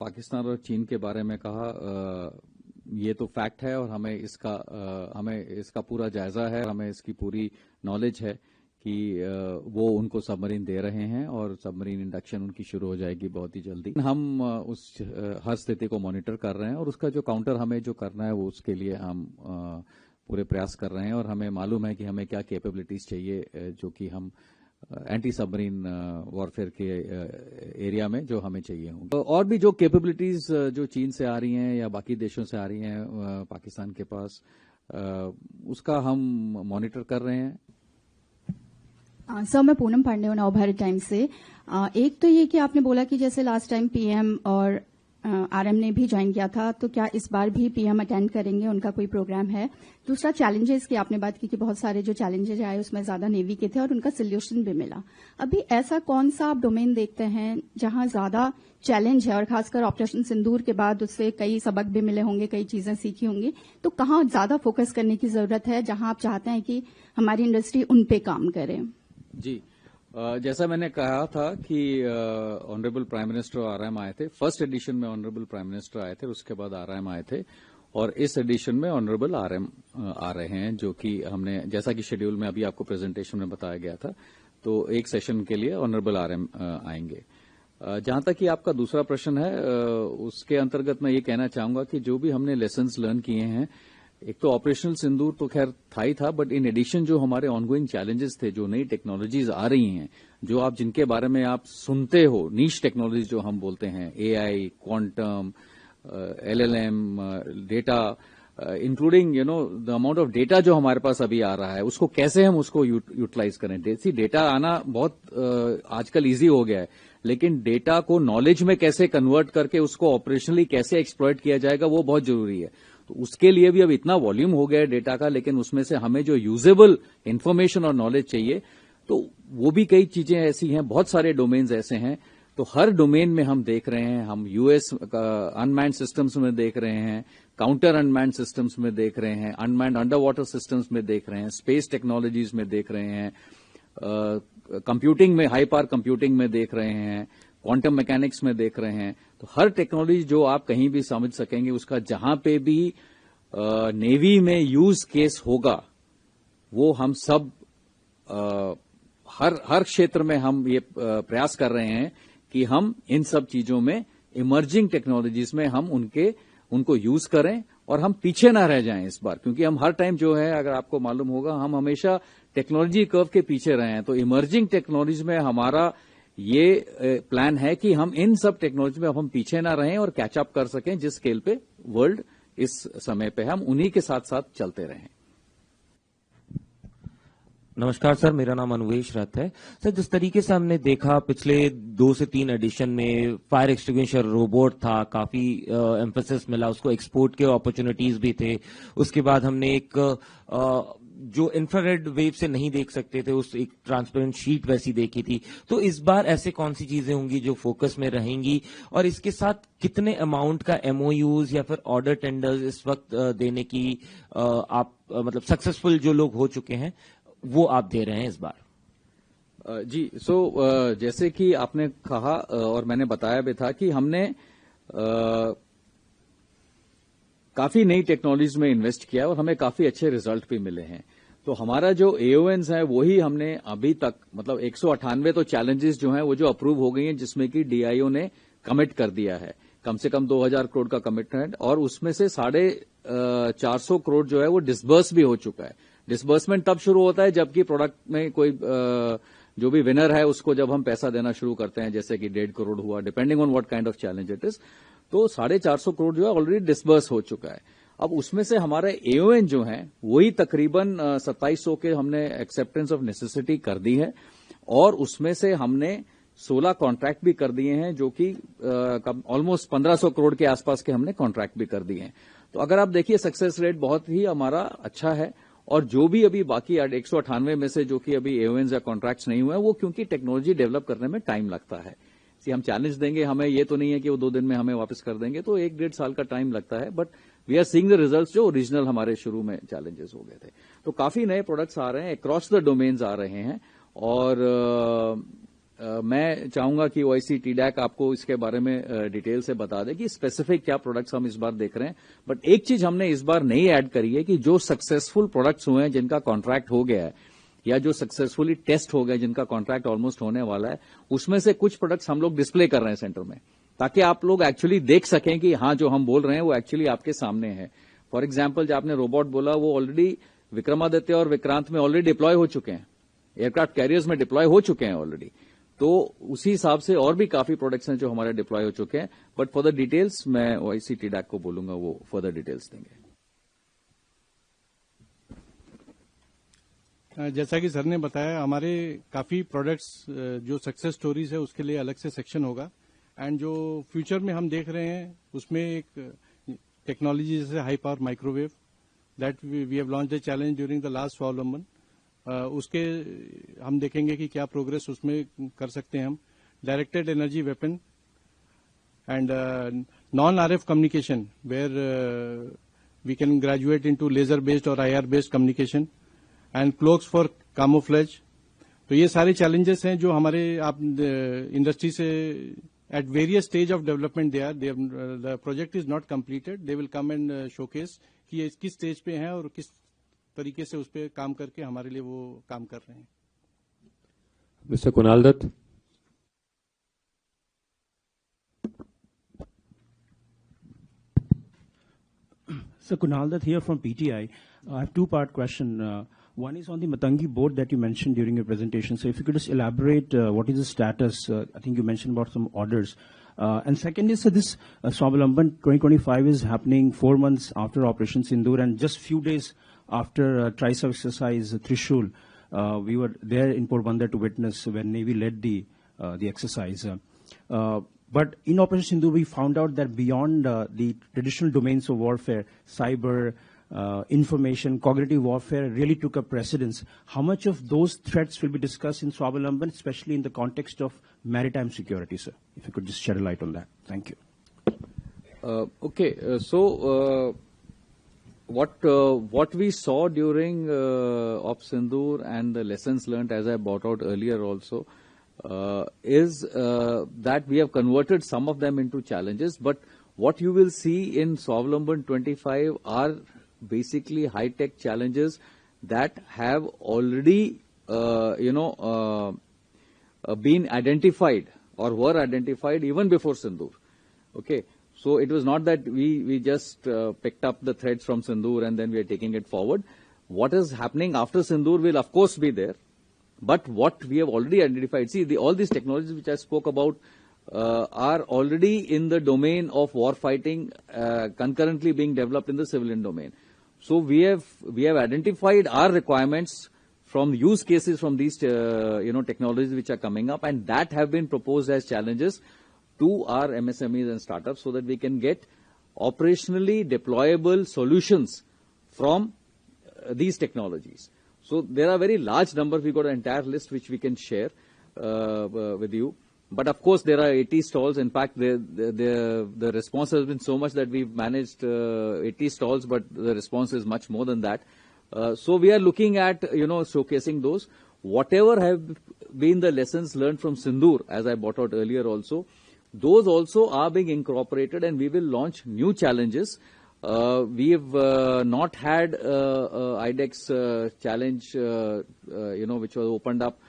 पाकिस्तान और चीन के बारे में कहा, ये तो फैक्ट है और हमें इसका पूरा जायजा है, हमें इसकी पूरी नॉलेज है कि वो उनको सबमरीन दे रहे हैं और सबमरीन इंडक्शन उनकी शुरू हो जाएगी बहुत ही जल्दी। हम उस हर स्थिति को मॉनिटर कर रहे हैं और उसका जो काउंटर हमें जो करना है वो उसके लिए हम पूरे प्रयास कर रहे हैं और हमें मालूम है कि हमें क्या कैपेबिलिटीज चाहिए जो कि हम एंटी सबमरीन वॉरफेयर के एरिया में जो हमें चाहिए हों। तो और भी जो कैपेबिलिटीज जो चीन से आ रही हैं या बाकी देशों से आ रही हैं पाकिस्तान के पास, उसका हम मॉनिटर कर रहे हैं। सर, मैं पूनम पांडे हूं, नवभारत टाइम्स से। एक तो ये कि आपने बोला कि जैसे लास्ट टाइम पीएम और आरएम ने भी ज्वाइन किया था, तो क्या इस बार भी पीएम अटेंड करेंगे, उनका कोई प्रोग्राम है? दूसरा, चैलेंजेस की आपने बात की कि बहुत सारे जो चैलेंजेस आए उसमें ज्यादा नेवी के थे और उनका सोल्यूशन भी मिला। अभी ऐसा कौन सा आप डोमेन देखते हैं जहां ज्यादा चैलेंज है, और खासकर ऑपरेशन सिंदूर के बाद उससे कई सबक भी मिले होंगे, कई चीजें सीखी होंगी, तो कहां ज्यादा फोकस करने की जरूरत है जहां आप चाहते हैं कि हमारी इंडस्ट्री उन पे काम करे? जी, जैसा मैंने कहा था कि ऑनरेबल प्राइम मिनिस्टर आरएम आए थे। फर्स्ट एडिशन में ऑनरेबल प्राइम मिनिस्टर आए थे, उसके बाद आरएम आए थे और इस एडिशन में ऑनरेबल आरएम आ रहे हैं, जो कि हमने जैसा कि शेड्यूल में अभी आपको प्रेजेंटेशन में बताया गया था, तो एक सेशन के लिए ऑनरेबल आरएम आएंगे। जहां तक कि आपका दूसरा प्रश्न है, उसके अंतर्गत मैं ये कहना चाहूंगा कि जो भी हमने लेसन्स लर्न किए हैं, एक तो ऑपरेशनल सिंदूर तो खैर था ही था, बट इन एडिशन जो हमारे ऑनगोइंग चैलेंजेस थे, जो नई टेक्नोलॉजीज आ रही हैं, जो आप जिनके बारे में आप सुनते हो, नीश टेक्नोलॉजी जो हम बोलते हैं, AI, quantum, LLM, data, including the amount of data जो हमारे पास अभी आ रहा है, उसको कैसे हम उसको यूटिलाइज करें। डेटा आना बहुत आजकल इजी हो गया है, लेकिन डेटा को नॉलेज में कैसे कन्वर्ट करके उसको ऑपरेशनली कैसे एक्सप्लॉइट किया जाएगा, वो बहुत जरूरी है। तो उसके लिए भी अब इतना वॉल्यूम हो गया है डेटा का, लेकिन उसमें से हमें जो यूजेबल इंफॉर्मेशन और नॉलेज चाहिए, तो वो भी कई चीजें ऐसी हैं, बहुत सारे डोमेन्स ऐसे हैं। तो हर डोमेन में हम देख रहे हैं, हम यूएस अनमैन्ड सिस्टम्स में देख रहे हैं, काउंटर अनमैन्ड सिस्टम्स में देख रहे हैं, अनमैन्ड अंडर वाटर सिस्टम्स में देख रहे हैं, स्पेस टेक्नोलॉजीज में देख रहे हैं, कंप्यूटिंग में, हाई पावर कंप्यूटिंग में देख रहे हैं, क्वांटम मैकेनिक्स में देख रहे हैं। तो हर टेक्नोलॉजी जो आप कहीं भी समझ सकेंगे, उसका जहां पे भी नेवी में यूज केस होगा, वो हम सब हर क्षेत्र में हम ये प्रयास कर रहे हैं कि हम इन सब चीजों में, इमर्जिंग टेक्नोलॉजीज में हम उनको यूज करें और हम पीछे ना रह जाएं इस बार, क्योंकि हम हर टाइम जो है, अगर आपको मालूम होगा, हम हमेशा टेक्नोलॉजी कर्व के पीछे रहे हैं। तो इमर्जिंग टेक्नोलॉजीज में हमारा ये प्लान है कि हम इन सब टेक्नोलॉजी में हम पीछे ना रहें और कैचअप कर सकें जिस स्केल पे वर्ल्ड इस समय पे, हम उन्हीं के साथ साथ चलते रहें। नमस्कार सर, मेरा नाम अनुवेश रथ है। सर, जिस तरीके से हमने देखा पिछले 2 से 3 एडिशन में फायर एक्सटिंग्विशर रोबोट था, काफी एम्फेसिस मिला उसको, एक्सपोर्ट के अपॉर्चुनिटीज भी थे। उसके बाद हमने एक जो इंफ्रारेड वेव से नहीं देख सकते थे, उस एक ट्रांसपेरेंट शीट वैसी देखी थी। तो इस बार ऐसे कौन सी चीजें होंगी जो फोकस में रहेंगी, और इसके साथ कितने अमाउंट का एमओयूज या फिर ऑर्डर टेंडर्स इस वक्त देने की आप मतलब सक्सेसफुल जो लोग हो चुके हैं वो आप दे रहे हैं इस बार? जी, जैसे कि आपने कहा और मैंने बताया भी था कि हमने काफी नई टेक्नोलॉजीज में इन्वेस्ट किया और हमें काफी अच्छे रिजल्ट भी मिले हैं। तो हमारा जो एओएन्स है वही हमने अभी तक, मतलब 198 तो चैलेंजेस जो हैं वो जो अप्रूव हो गई हैं, जिसमें कि डीआईओ ने कमिट कर दिया है, कम से कम 2000 करोड़ का कमिटमेंट, और उसमें से 450 करोड़ जो है वो डिसबर्स भी हो चुका है। डिसबर्समेंट तब शुरू होता है जबकि प्रोडक्ट में कोई जो भी विनर है उसको जब हम पैसा देना शुरू करते हैं, जैसे कि 1.5 करोड़ हुआ, depending on what kind of challenge it is. तो 450 करोड़ जो है ऑलरेडी डिसबर्स हो चुका है। अब उसमें से हमारे एओएन जो है वही तकरीबन 2700 के हमने एक्सेप्टेंस ऑफ नेसेसिटी कर दी है, और उसमें से हमने 16 कॉन्ट्रैक्ट भी कर दिए हैं, जो कि ऑलमोस्ट 1500 करोड़ के आसपास के हमने कॉन्ट्रैक्ट भी कर दिए हैं। तो अगर आप देखिए, सक्सेस रेट बहुत ही हमारा अच्छा है। और जो भी अभी बाकी 198 में से जो कि अभी एओएन्स या कॉन्ट्रैक्ट्स नहीं हुए हैं, वो क्योंकि टेक्नोलॉजी डेवलप करने में टाइम लगता है। हम चैलेंज देंगे, हमें ये तो नहीं है कि वो 2 दिन में हमें वापस कर देंगे, तो 1-1.5 साल का टाइम लगता है। But we are seeing the results जो ओरिजिनल हमारे शुरू में चैलेंजेस हो गए थे। तो काफी नए प्रोडक्ट्स आ रहे हैं, अक्रॉस द डोमेन्स आ रहे हैं, और मैं चाहूंगा कि ओआईसी टीडैक आपको इसके बारे में डिटेल से बता दे कि स्पेसिफिक क्या प्रोडक्ट्स हम इस बार देख रहे हैं। बट एक चीज हमने इस बार नहीं ऐड करी है कि जो सक्सेसफुल प्रोडक्ट्स हुए हैं, जिनका कॉन्ट्रैक्ट हो गया है या जो सक्सेसफुली टेस्ट हो गए, जिनका कॉन्ट्रैक्ट ऑलमोस्ट होने वाला है, उसमें से कुछ प्रोडक्ट्स हम लोग डिस्प्ले कर रहे हैं सेंटर में, ताकि आप लोग एक्चुअली देख सकें कि हाँ जो हम बोल रहे हैं वो एक्चुअली आपके सामने है। फॉर एग्जाम्पल जो आपने रोबोट बोला वो ऑलरेडी विक्रमादित्य और विक्रांत में ऑलरेडी डिप्लॉय हो चुके हैं, एयरक्राफ्ट कैरियर्स में डिप्लॉय हो चुके हैं ऑलरेडी। तो उसी हिसाब से और भी काफी प्रोडक्ट्स हैं जो हमारे डिप्लॉय हो चुके हैं। बट फॉर द डिटेल्स मैं ओआईसी टीडैक को बोलूंगा, वो फर्दर डिटेल्स देंगे। जैसा कि सर ने बताया, हमारे काफी प्रोडक्ट्स जो सक्सेस स्टोरीज है उसके लिए अलग से सेक्शन होगा। एंड जो फ्यूचर में हम देख रहे हैं उसमें एक टेक्नोलॉजी जैसे high power microwave that we have launched the challenge during the last Swavalamban, उसके हम देखेंगे कि क्या प्रोग्रेस उसमें कर सकते हैं हम। Directed energy weapon and non RF communication where we can graduate into laser based और IR based communication and cloaks for camouflage. तो ये सारे चैलेंजेस हैं जो हमारे आप इंडस्ट्री से at various stage of development they are. The project is not completed, they will come and showcase कि ये किस स्टेज पे हैं और किस तरीके से उस पर काम करके हमारे लिए वो काम कर रहे हैं। Mister Kunal Dutt. So Kunal Dutt here from PTI. I have two-part question. One is on the Matangi board that you mentioned during your presentation. So if you could just elaborate what is the status? I think you mentioned about some orders. And second is this Swavalamban 2025 is happening 4 months after Operation Sindoor and just few days after Trice exercise Trishul. We were there in Porbandar to witness when Navy led the exercise. But in Operation Sindoor, we found out that beyond the traditional domains of warfare, cyber, information, cognitive warfare really took up precedence. How much of those threats will be discussed in Swavalamban, especially in the context of maritime security, sir? If you could just shed a light on that. Thank you. What we saw during Op Sindoor and the lessons learned, as I brought out earlier also, is that we have converted some of them into challenges. But what you will see in Swavalamban 25 are basically high-tech challenges that have already, been identified or were identified even before Sindoor. Okay. So it was not that we just picked up the threads from Sindoor and then we are taking it forward. What is happening after Sindoor will of course be there. But what we have already identified, see, all these technologies which I spoke about are already in the domain of war fighting, concurrently being developed in the civilian domain. So we have identified our requirements from use cases from these technologies which are coming up, and that have been proposed as challenges to our MSMEs and startups so that we can get operationally deployable solutions from these technologies. So there are very large numbers. We've got an entire list which we can share with you. But of course, there are 80 stalls. In fact, the response has been so much that we've managed 80 stalls, but the response is much more than that. So we are looking at, showcasing those. Whatever have been the lessons learned from Sindoor, as I brought out earlier also, those also are being incorporated, and we will launch new challenges. We have not had IDEX challenge, which was opened up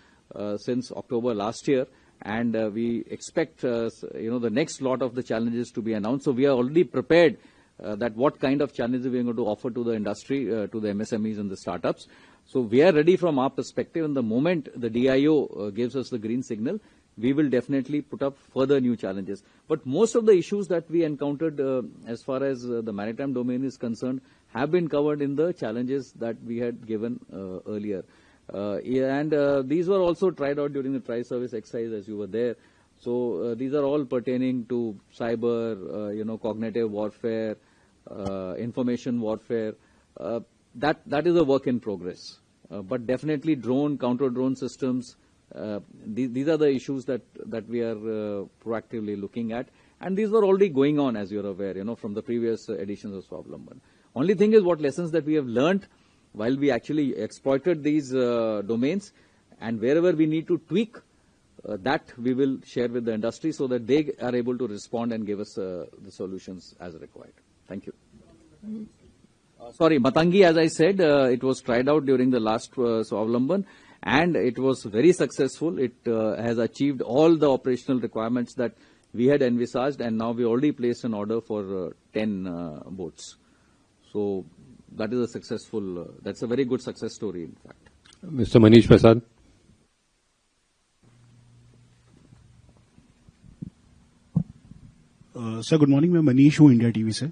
since October last year, and we expect, the next lot of the challenges to be announced. So we are already prepared that what kind of challenges we are going to offer to the industry, to the MSMEs and the startups. So we are ready from our perspective, and the moment the DIO gives us the green signal, we will definitely put up further new challenges. But most of the issues that we encountered as far as the maritime domain is concerned have been covered in the challenges that we had given earlier. These were also tried out during the tri-service exercise as you were there. So these are all pertaining to cyber, cognitive warfare, information warfare. That is a work in progress. But definitely drone, counter-drone systems, these are the issues that we are proactively looking at, and these were already going on, as you're aware, from the previous editions of Swavalamban. Only thing is what lessons that we have learned while we actually exploited these domains, and wherever we need to tweak that we will share with the industry so that they are able to respond and give us the solutions as required. Thank you. Sorry, Matangi, as I said, it was tried out during the last Swavlamban, and it was very successful. It has achieved all the operational requirements that we had envisaged, and now we already placed an order for 10 boats. So that is a successful, that's a very good success story, in fact. Mr. Manish Prasad. Sir good morning, मैं मनीष हूँ India TV से।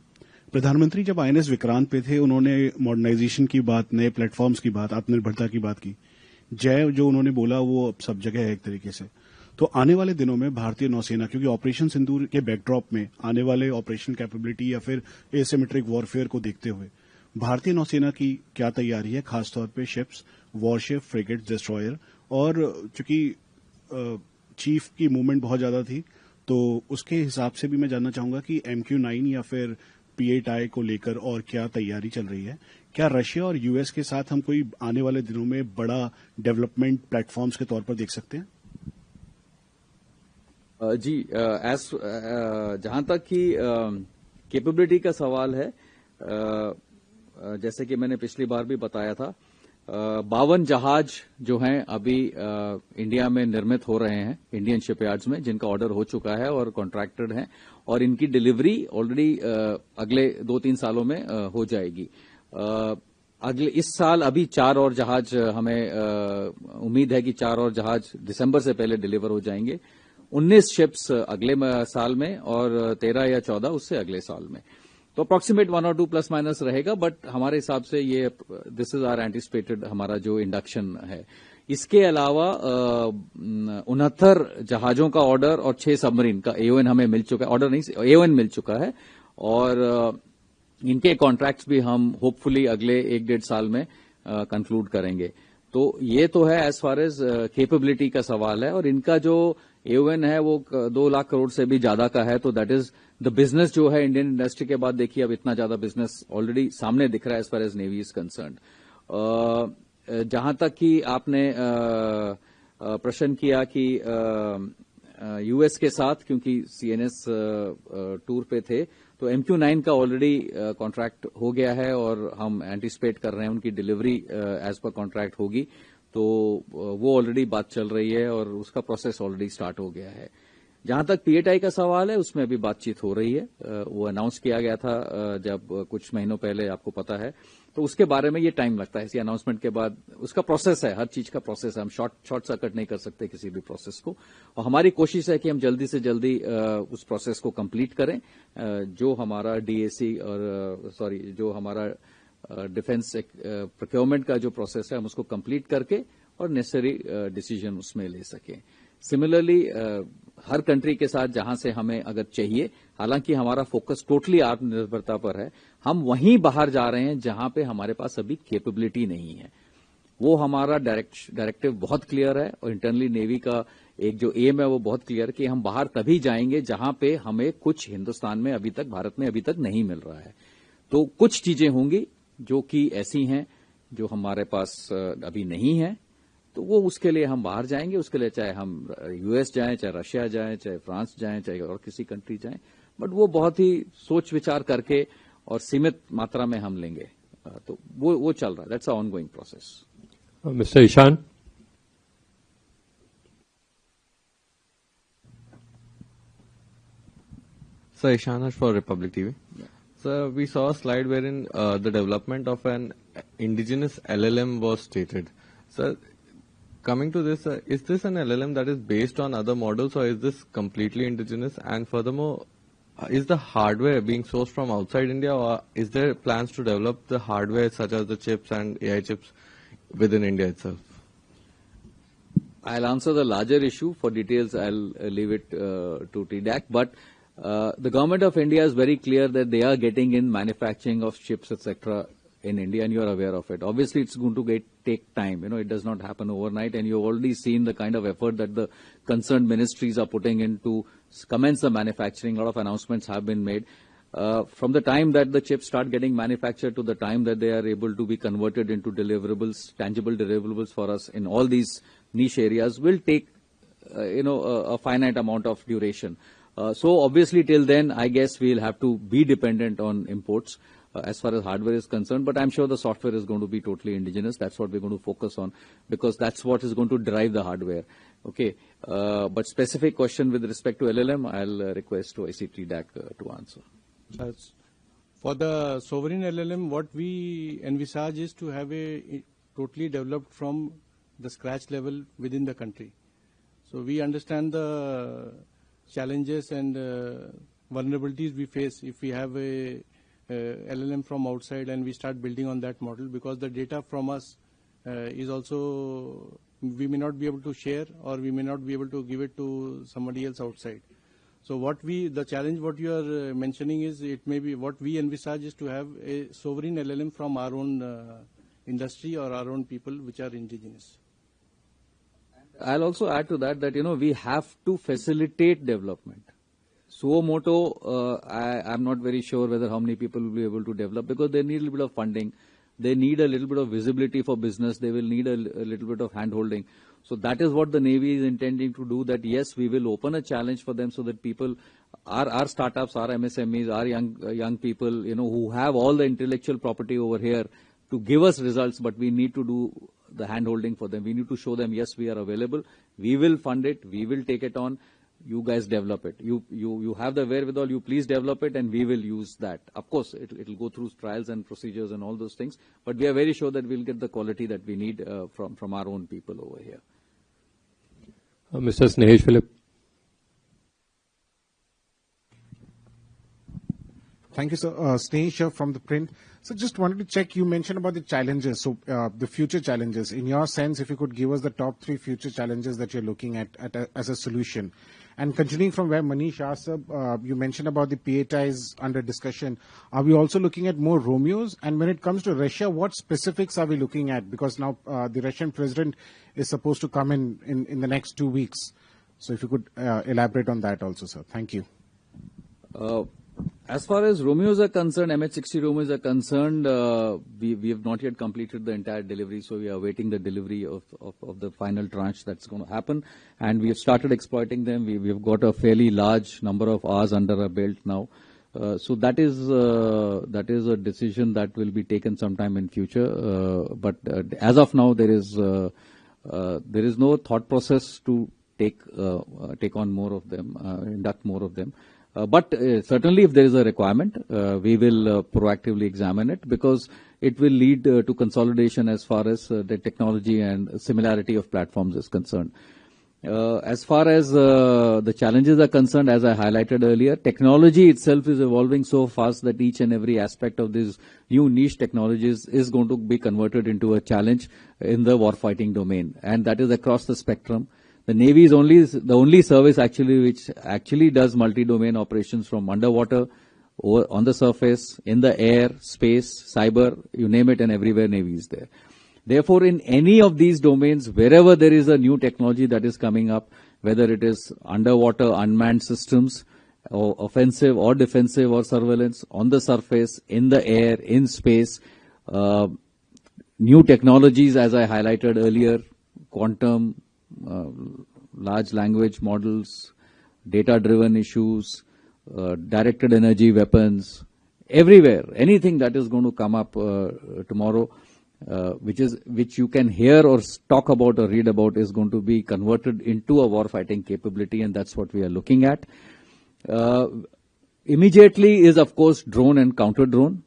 प्रधानमंत्री जब INS Vikrant पे थे, उन्होंने modernisation की बात, नए प्लेटफॉर्म्स की बात, आत्मनिर्भरता की बात की। जय जो उन्होंने बोला वो अब सब जगह है एक तरीके से। तो आने वाले दिनों में भारतीय नौसेना, क्योंकि ऑपरेशन सिंदूर के बैकड्रॉप में आने वाले ऑपरेशन कैपेबिलिटी या फिर एसिमेट्रिक वॉरफेयर को देखते हुए भारतीय नौसेना की क्या तैयारी है, खासतौर पे शिप्स, वॉरशिप, फ्रिगेट, डिस्ट्रॉयर, और चूंकि चीफ की मूवमेंट बहुत ज्यादा थी तो उसके हिसाब से भी मैं जानना चाहूंगा कि MQ-9 या फिर P-8I को लेकर और क्या तैयारी चल रही है। क्या रशिया और यूएस के साथ हम कोई आने वाले दिनों में बड़ा डेवलपमेंट प्लेटफॉर्म्स के तौर पर देख सकते हैं? जी, जहां तक कि कैपेबिलिटी का सवाल है, जैसे कि मैंने पिछली बार भी बताया था, 52 जहाज जो हैं अभी इंडिया में निर्मित हो रहे हैं इंडियन शिपयार्ड्स में, जिनका ऑर्डर हो चुका है और कॉन्ट्रैक्टेड है, और इनकी डिलीवरी ऑलरेडी अगले 2-3 सालों में हो जाएगी। अगले इस साल अभी 4 और जहाज हमें उम्मीद है कि 4 और जहाज दिसंबर से पहले डिलीवर हो जाएंगे। 19 शिप्स अगले साल में और 13 या 14 उससे अगले साल में। तो अप्रोक्सीमेट 1 और 2 प्लस माइनस रहेगा, बट हमारे हिसाब से ये दिस इज आवर एंटिसिपेटेड हमारा जो इंडक्शन है। इसके अलावा 69 जहाजों का ऑर्डर और 6 सबमरीन का AON हमें मिल चुका है, ऑर्डर नहीं AON मिल चुका है, और इनके कॉन्ट्रैक्ट्स भी हम होपफुली अगले 1-1.5 साल में कंक्लूड करेंगे। तो ये तो है एज फार एज कैपेबिलिटी का सवाल है, और इनका जो AON है वो 2 लाख करोड़ से भी ज्यादा का है। तो दैट इज द बिजनेस जो है इंडियन इंडस्ट्री के बाद, देखिए अब इतना ज्यादा बिजनेस ऑलरेडी सामने दिख रहा है as far as navy is concerned. जहां तक कि आपने प्रश्न किया कि यूएस के साथ, क्योंकि CNS टूर पे थे, तो MQ-9 का ऑलरेडी कॉन्ट्रैक्ट हो गया है और हम एंटिसिपेट कर रहे हैं उनकी डिलीवरी एज पर कॉन्ट्रैक्ट होगी। तो वो ऑलरेडी बात चल रही है और उसका प्रोसेस ऑलरेडी स्टार्ट हो गया है। जहां तक P-8I का सवाल है, उसमें अभी बातचीत हो रही है। वो अनाउंस किया गया था जब कुछ महीनों पहले, आपको पता है, तो उसके बारे में ये टाइम लगता है। इसी अनाउंसमेंट के बाद उसका प्रोसेस है, हर चीज का प्रोसेस है, हम शॉर्ट सर्किट नहीं कर सकते किसी भी प्रोसेस को, और हमारी कोशिश है कि हम जल्दी से जल्दी उस प्रोसेस को कंप्लीट करें। जो हमारा DAC और जो हमारा डिफेंस प्रोक्योरमेंट का जो प्रोसेस है, हम उसको कंप्लीट करके और नेसेसरी डिसीजन उसमें ले सकें। सिमिलरली हर कंट्री के साथ जहां से हमें अगर चाहिए, हालांकि हमारा फोकस टोटली आत्मनिर्भरता पर है, हम वहीं बाहर जा रहे हैं जहां पे हमारे पास अभी कैपेबिलिटी नहीं है। वो हमारा डायरेक्टिव बहुत क्लियर है, और इंटरनली नेवी का एक जो एम है वो बहुत क्लियर कि हम बाहर तभी जाएंगे जहां पे हमें कुछ हिंदुस्तान में अभी तक, भारत में अभी तक नहीं मिल रहा है। तो कुछ चीजें होंगी जो कि ऐसी हैं जो हमारे पास अभी नहीं है, तो वो उसके लिए हम बाहर जाएंगे। उसके लिए चाहे हम US जाएं, चाहे रशिया जाएं, चाहे फ्रांस जाएं, चाहे और किसी कंट्री जाएं, बट वो बहुत ही सोच विचार करके और सीमित मात्रा में हम लेंगे। तो वो चल रहा है, that's a ongoing process. Mister Ishan. Sir, Ishanash for Republic TV. Sir, we saw a slide wherein the development of an indigenous LLM was stated. Sir, coming to this, is this an LLM that is based on other models, or is this completely indigenous? And furthermore, is the hardware being sourced from outside India, or is there plans to develop the hardware such as the chips and AI chips within India itself? I'll answer the larger issue. For details, I'll leave it to TDAC. But the government of India is very clear that they are getting in manufacturing of chips, etc., in India, and you are aware of it. Obviously, it's going to take time. You know, it does not happen overnight, and you've already seen the kind of effort that the concerned ministries are putting in to commence the manufacturing. A lot of announcements have been made. From the time that the chips start getting manufactured to the time that they are able to be converted into deliverables, tangible deliverables for us in all these niche areas, will take a finite amount of duration. So obviously till then, I guess we'll have to be dependent on imports as far as hardware is concerned, but I'm sure the software is going to be totally indigenous. That's what we're going to focus on, because that's what is going to drive the hardware. Okay, but specific question with respect to LLM, I'll request to ICT DAC to answer. For the sovereign LLM, what we envisage is to have a totally developed from the scratch level within the country. So we understand the challenges and vulnerabilities we face if we have a LLM from outside and we start building on that model, because the data from us is also, we may not be able to share, or we may not be able to give it to somebody else outside. So the challenge what you are mentioning is, it may be what we envisage is to have a sovereign LLM from our own industry or our own people which are indigenous. I'll also add to that we have to facilitate development. Suo moto, I'm not very sure whether how many people will be able to develop, because they need a little bit of funding. They need a little bit of visibility for business. They will need a little bit of hand-holding. So that is what the Navy is intending to do, that yes, we will open a challenge for them so that people, our startups, our MSMEs, our young people, who have all the intellectual property over here to give us results, but we need to do the hand-holding for them. We need to show them, yes, we are available. We will fund it. We will take it on. You guys develop it. You have the wherewithal. You please develop it, and we will use that. Of course, it will go through trials and procedures and all those things. But we are very sure that we'll get the quality that we need from our own people over here. Mr. Snehesh Philip. Thank you, sir. Snehesh from the Print. So just wanted to check, you mentioned about the challenges, so the future challenges. In your sense, if you could give us the top 3 future challenges that you're looking at as a solution. And continuing from where Manish asked, sir, you mentioned about the PHIs under discussion. Are we also looking at more Romeos? And when it comes to Russia, what specifics are we looking at? Because now the Russian president is supposed to come in the next 2 weeks. So if you could elaborate on that also, sir. Thank you. As far as Romeos are concerned, MH-60 Romeos are concerned, we have not yet completed the entire delivery, so we are awaiting the delivery of the final tranche that's going to happen. And we have started exploiting them. We have got a fairly large number of hours under our belt now. So that is a decision that will be taken sometime in future. But as of now, there is no thought process to take on more of them, induct more of them. But certainly if there is a requirement, we will proactively examine it, because it will lead to consolidation as far as the technology and similarity of platforms is concerned. As far as the challenges are concerned, as I highlighted earlier, technology itself is evolving so fast that each and every aspect of these new niche technologies is going to be converted into a challenge in the warfighting domain, and that is across the spectrum. The Navy is the only service which actually does multi-domain operations from underwater, on the surface, in the air, space, cyber, you name it, and everywhere Navy is there. Therefore, in any of these domains, wherever there is a new technology that is coming up, whether it is underwater unmanned systems, or offensive or defensive or surveillance, on the surface, in the air, in space, new technologies, as I highlighted earlier, quantum, large language models, data-driven issues, directed energy weapons, everywhere, anything that is going to come up tomorrow, which you can hear or talk about or read about, is going to be converted into a war-fighting capability, and that's what we are looking at. Immediately is, of course, drone and counter-drone,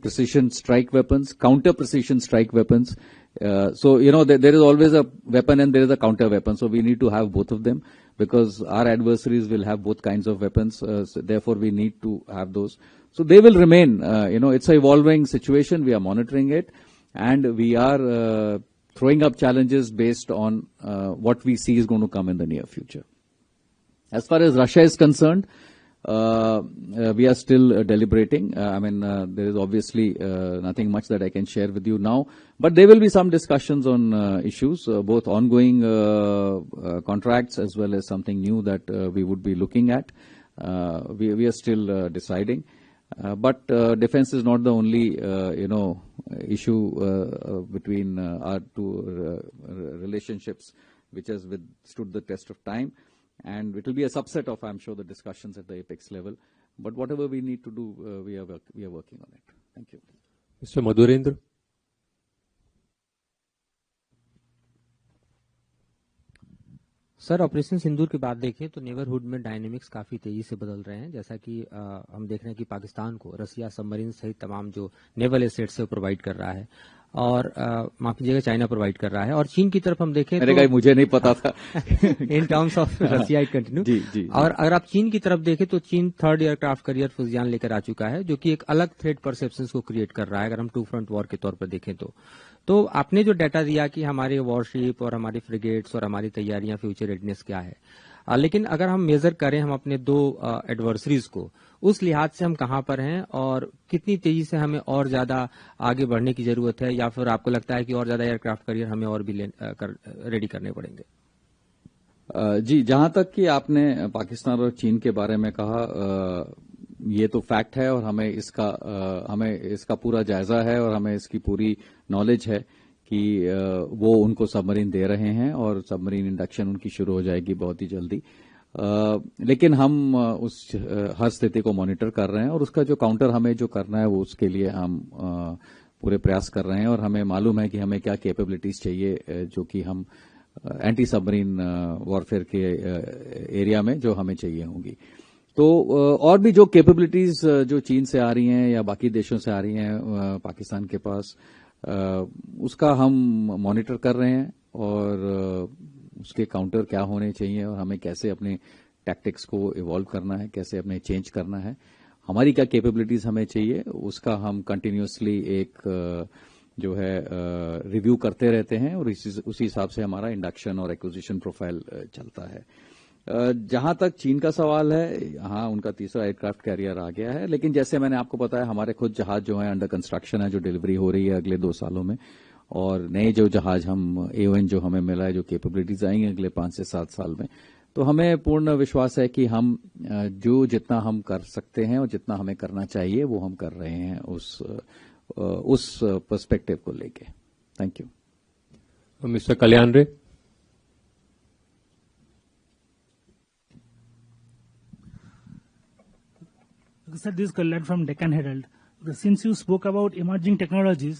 precision strike weapons, counter-precision strike weapons. So, there is always a weapon and there is a counter weapon. So we need to have both of them, because our adversaries will have both kinds of weapons. So therefore, we need to have those. So they will remain. It's an evolving situation. We are monitoring it, and we are throwing up challenges based on what we see is going to come in the near future. As far as Russia is concerned, we are still deliberating. There is obviously nothing much that I can share with you now, but there will be some discussions on issues, both ongoing contracts as well as something new that we would be looking at. We are still deciding. But defense is not the only, issue between our two relationships which has withstood the test of time. And it will be a subset of, I'm sure, the discussions at the apex level. But whatever we need to do, we are working on it. Thank you. Mr. Madhurendra. Sir, operation Sindoor की बात देखें तो neighbourhood में dynamics काफी तेजी से बदल रहे हैं, जैसा कि हम देख रहे हैं कि पाकिस्तान को रसिया सबमरीन सहित तमाम जो नेवल एसेट्स है प्रोवाइड कर रहा है, और माफ कीजिएगा चाइना प्रोवाइड कर रहा है। और चीन की तरफ हम देखें तो मुझे नहीं पता था in terms of Russia it continue जी। और अगर आप चीन की तरफ देखें तो चीन 3rd एयरक्राफ्ट कैरियर फुजियान लेकर आ चुका है, जो कि एक अलग थ्रेट परसेप्शन को क्रिएट कर रहा है अगर हम 2 फ्रंट वॉर के तौर पर देखें तो आपने जो डाटा दिया कि हमारे वॉरशिप और हमारी फ्रिगेट्स और हमारी तैयारियां, फ्यूचर रेडनेस क्या है, लेकिन अगर हम मेजर करें हम अपने 2 एडवर्सरीज को, उस लिहाज से हम कहां पर हैं और कितनी तेजी से हमें और ज्यादा आगे बढ़ने की जरूरत है, या फिर आपको लगता है कि और ज्यादा एयरक्राफ्ट कैरियर हमें और भी रेडी करने पड़ेंगे? जी, जहां तक कि आपने पाकिस्तान और चीन के बारे में कहा, ये तो फैक्ट है और हमें इसका पूरा जायजा है और हमें इसकी पूरी नॉलेज है कि वो उनको सबमरीन दे रहे हैं और सबमरीन इंडक्शन उनकी शुरू हो जाएगी बहुत ही जल्दी। लेकिन हम हर स्थिति को मॉनिटर कर रहे हैं और उसका जो काउंटर हमें जो करना है वो उसके लिए हम पूरे प्रयास कर रहे हैं, और हमें मालूम है कि हमें क्या कैपेबिलिटीज चाहिए जो कि हम एंटी सबमरीन वॉरफेयर के एरिया में जो हमें चाहिए होंगी। तो और भी जो कैपेबिलिटीज जो चीन से आ रही हैं या बाकी देशों से आ रही हैं पाकिस्तान के पास, उसका हम मॉनिटर कर रहे हैं और उसके काउंटर क्या होने चाहिए और हमें कैसे अपने टैक्टिक्स को इवॉल्व करना है, कैसे अपने चेंज करना है, हमारी क्या कैपेबिलिटीज हमें चाहिए, उसका हम कंटिन्यूअसली एक जो है रिव्यू करते रहते हैं और उसी हिसाब से हमारा इंडक्शन और एक्विजिशन प्रोफाइल चलता है। जहां तक चीन का सवाल है, हाँ, उनका 3रा एयरक्राफ्ट कैरियर आ गया है, लेकिन जैसे मैंने आपको बताया हमारे खुद जहाज जो है अंडर कंस्ट्रक्शन है, जो डिलीवरी हो रही है अगले 2 सालों में, और नए जो जहाज हम AON जो हमें मिला है, जो कैपेबिलिटीज आएंगे अगले 5 से 7 साल में, तो हमें पूर्ण विश्वास है कि हम जितना हम कर सकते हैं और जितना हमें करना चाहिए वो हम करรहे हैं उस पर्सपेक्टिव को लेके। Thank you. मिस्टर कल्याण रे। Sir, this is Kalyan from Deccan Herald. Since you spoke about emerging technologies,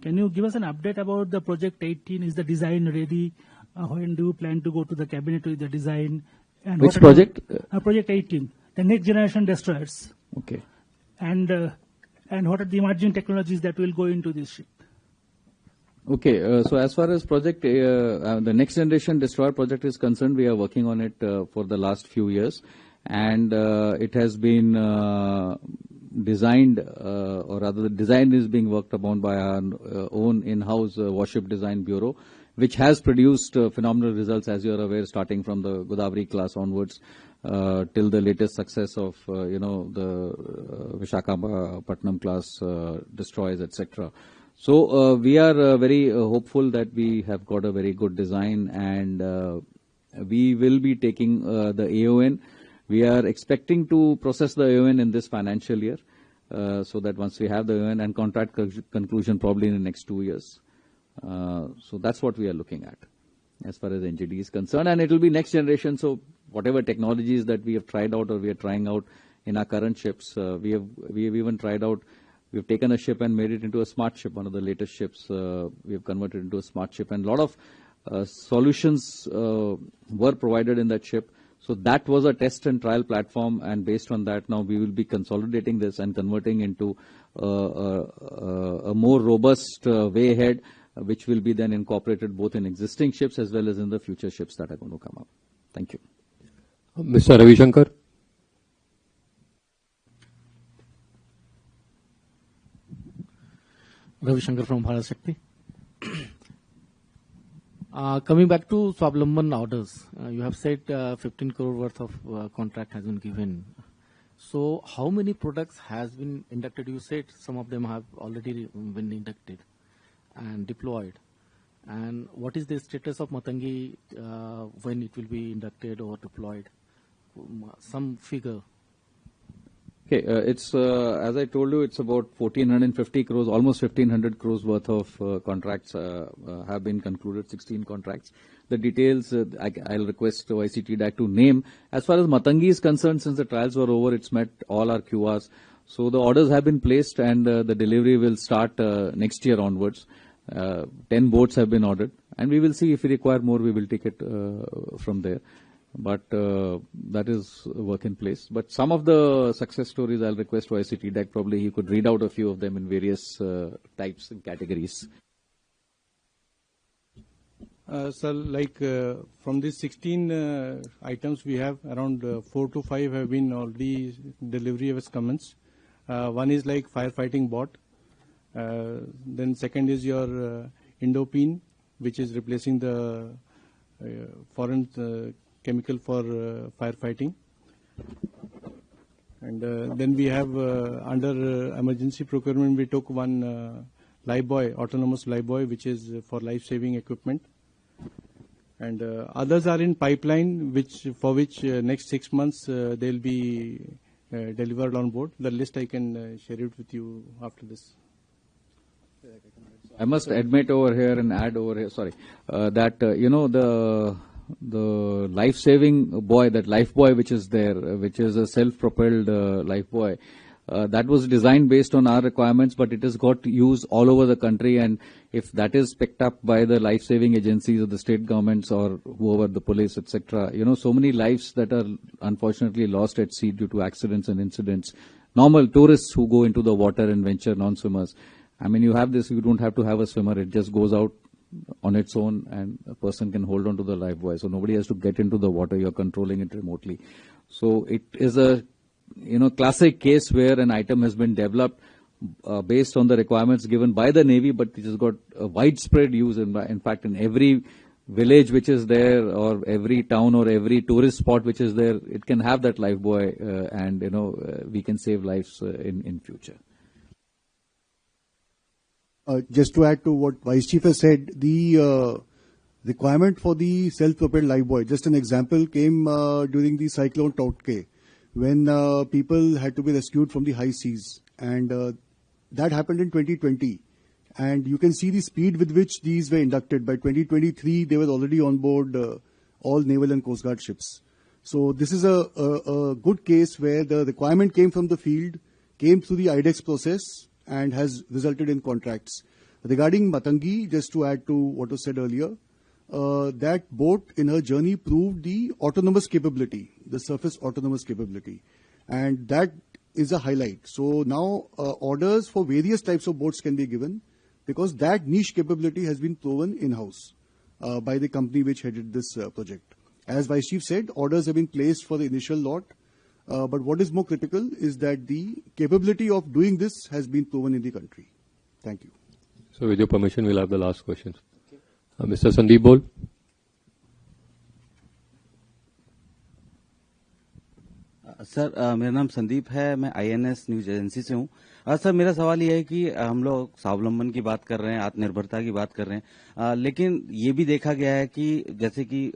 can you give us an update about the Project 18? Is the design ready? When do you plan to go to the cabinet with the design? And which project? Project 18, the next generation destroyers. Okay. And what are the emerging technologies that will go into this ship? Okay, so as far as the next generation destroyer project is concerned, we are working on it for the last few years. And it has been designed, or rather the design is being worked upon by our own in-house warship design bureau, which has produced phenomenal results, as you are aware, starting from the Godavari class onwards till the latest success of the Visakhapatnam class destroyers, etc. So we are very hopeful that we have got a very good design, and we will be taking the AON. We are expecting to process the AON in this financial year, so that once we have the AON and contract conclusion probably in the next 2 years. So that's what we are looking at as far as NGD is concerned, and it will be next generation. So whatever technologies that we have tried out or we are trying out in our current ships, we have even tried out. We have taken a ship and made it into a smart ship. One of the latest ships we have converted into a smart ship, and a lot of solutions were provided in that ship. So that was a test and trial platform, and based on that, now we will be consolidating this and converting into a more robust way ahead, which will be then incorporated both in existing ships as well as in the future ships that are going to come up. Thank you. Mr. Ravi Shankar. Ravi Shankar from Bharat Shakti. Coming back to Swavlamban orders, you have said 15 crore worth of contract has been given. So how many products has been inducted? You said some of them have already been inducted and deployed. And what is the status of Matangi when it will be inducted or deployed? Some figure. Okay, it's as I told you, it's about 1,450 crores, almost 1,500 crores worth of contracts have been concluded, 16 contracts. The details I'll request ICT DAC to name. As far as Matangi is concerned, since the trials were over, it's met all our QRs. So the orders have been placed and the delivery will start next year onwards. 10 boats have been ordered, and we will see if we require more, we will take it from there. But that is work in place. But some of the success stories I'll request to ICT DAC, probably he could read out a few of them in various types and categories. Sir, like from these 16 items we have, around 4 to 5 have been already delivery has commenced. One is like firefighting bot. Then second is your Indopine, which is replacing the foreign chemical for firefighting. And then we have under emergency procurement, we took one Lifebuoy, autonomous Lifebuoy, which is for life-saving equipment. And others are in pipeline, for which next 6 months they'll be delivered on board. The list I can share it with you after this. I must admit over here and add over here, sorry, that the life-saving buoy, that Lifebuoy which is there, which is a self-propelled Lifebuoy, that was designed based on our requirements, but it has got use all over the country, and if that is picked up by the life-saving agencies or the state governments or whoever, the police, etc., so many lives that are unfortunately lost at sea due to accidents and incidents. Normal tourists who go into the water and venture, non-swimmers. I mean, you have this, you don't have to have a swimmer, it just goes out on its own and a person can hold on to the Lifebuoy. So nobody has to get into the water, you're controlling it remotely. So it is a classic case where an item has been developed based on the requirements given by the Navy, but it has got a widespread use. In fact, in every village which is there, or every town or every tourist spot which is there, it can have that Lifebuoy, and we can save lives in future. Just to add to what Vice Chief has said, the requirement for the self-propelled Lifebuoy, just an example, came during the cyclone Tauktae, when people had to be rescued from the high seas, and that happened in 2020. And you can see the speed with which these were inducted. By 2023, they were already on board all naval and coast guard ships. So this is a good case where the requirement came from the field, came through the IDEX process, and has resulted in contracts. Regarding Matangi, just to add to what was said earlier, that boat in her journey proved the autonomous capability, the surface autonomous capability, and that is a highlight. So now orders for various types of boats can be given, because that niche capability has been proven in-house by the company which headed this project. As Vice Chief said, orders have been placed for the initial lot, but what is more critical is that the capability of doing this has been proven in the country. Thank you. So with your permission, we'll have the last questions. Mr. Sandeep Bol. Sir मेरा नाम संदीप है, मैं INS news agency से हूँ। Sir मेरा सवाल ये है कि हम लोग स्वावलंबन की बात कर रहे हैं, आत्मनिर्भरता की बात कर रहे हैं, लेकिन ये भी देखा गया है कि जैसे कि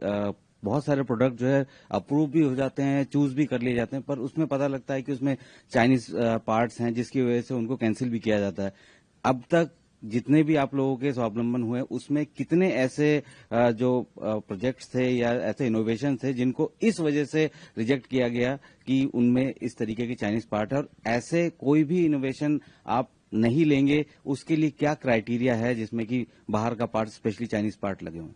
बहुत सारे प्रोडक्ट जो है अप्रूव भी हो जाते हैं, चूज भी कर लिए जाते हैं, पर उसमें पता लगता है कि उसमें चाइनीज पार्ट्स हैं, जिसकी वजह से उनको कैंसिल भी किया जाता है। अब तक जितने भी आप लोगों के स्वावलंबन हुए, उसमें कितने ऐसे जो प्रोजेक्ट्स थे या ऐसे इनोवेशन थे जिनको इस वजह से रिजेक्ट किया गया कि उनमें इस तरीके के चाइनीज पार्ट है, और ऐसे कोई भी इनोवेशन आप नहीं लेंगे, उसके लिए क्या क्राइटेरिया है जिसमें कि बाहर का पार्ट, स्पेशली चाइनीज पार्ट लगे हुए?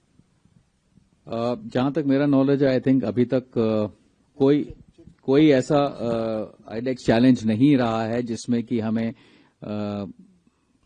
जहां तक मेरा नॉलेज है, आई थिंक अभी तक कोई ऐसा आईडेक्स चैलेंज नहीं रहा है जिसमें कि हमें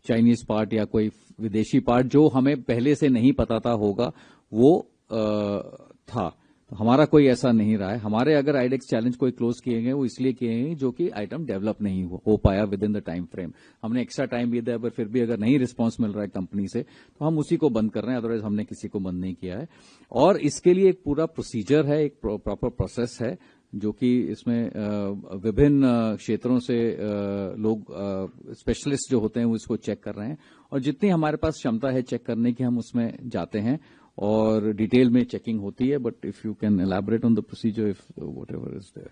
चाइनीज पार्ट या कोई विदेशी पार्ट जो हमें पहले से नहीं पता था होगा वो था। तो हमारा कोई ऐसा नहीं रहा है। हमारे अगर आईडेक्स चैलेंज कोई क्लोज किए गए वो इसलिए किए हैं जो कि आइटम डेवलप नहीं हो पाया with in the time frame. हमने एक्स्ट्रा टाइम भी दिया, पर फिर भी अगर नहीं रिस्पांस मिल रहा है कंपनी से तो हम उसी को बंद कर रहे हैं, अदरवाइज हमने किसी को बंद नहीं किया है। और इसके लिए एक पूरा प्रोसीजर है, एक प्रॉपर प्रोसेस है जो कि इसमें विभिन्न क्षेत्रों से लोग स्पेशलिस्ट जो होते हैं वो इसको चेक कर रहे हैं, और जितनी हमारे पास क्षमता है चेक करने की हम उसमें जाते हैं और डिटेल में चेकिंग होती है। But if you can elaborate on the procedure, if whatever is there.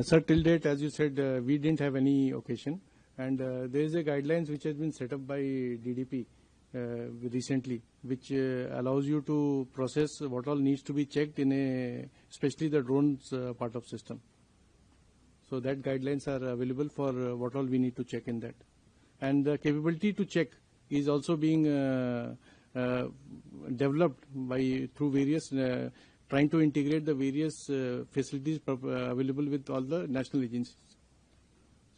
Sir, till date, as you said, we didn't have any occasion, and there is a guidelines which has been set up by DDP recently, which allows you to process what all needs to be checked in especially the drones part of system. So that guidelines are available for what all we need to check in that, and the capability to check is also being developed through various. Trying to integrate the various facilities available with all the national agencies.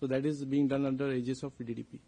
So that is being done under aegis of DDP.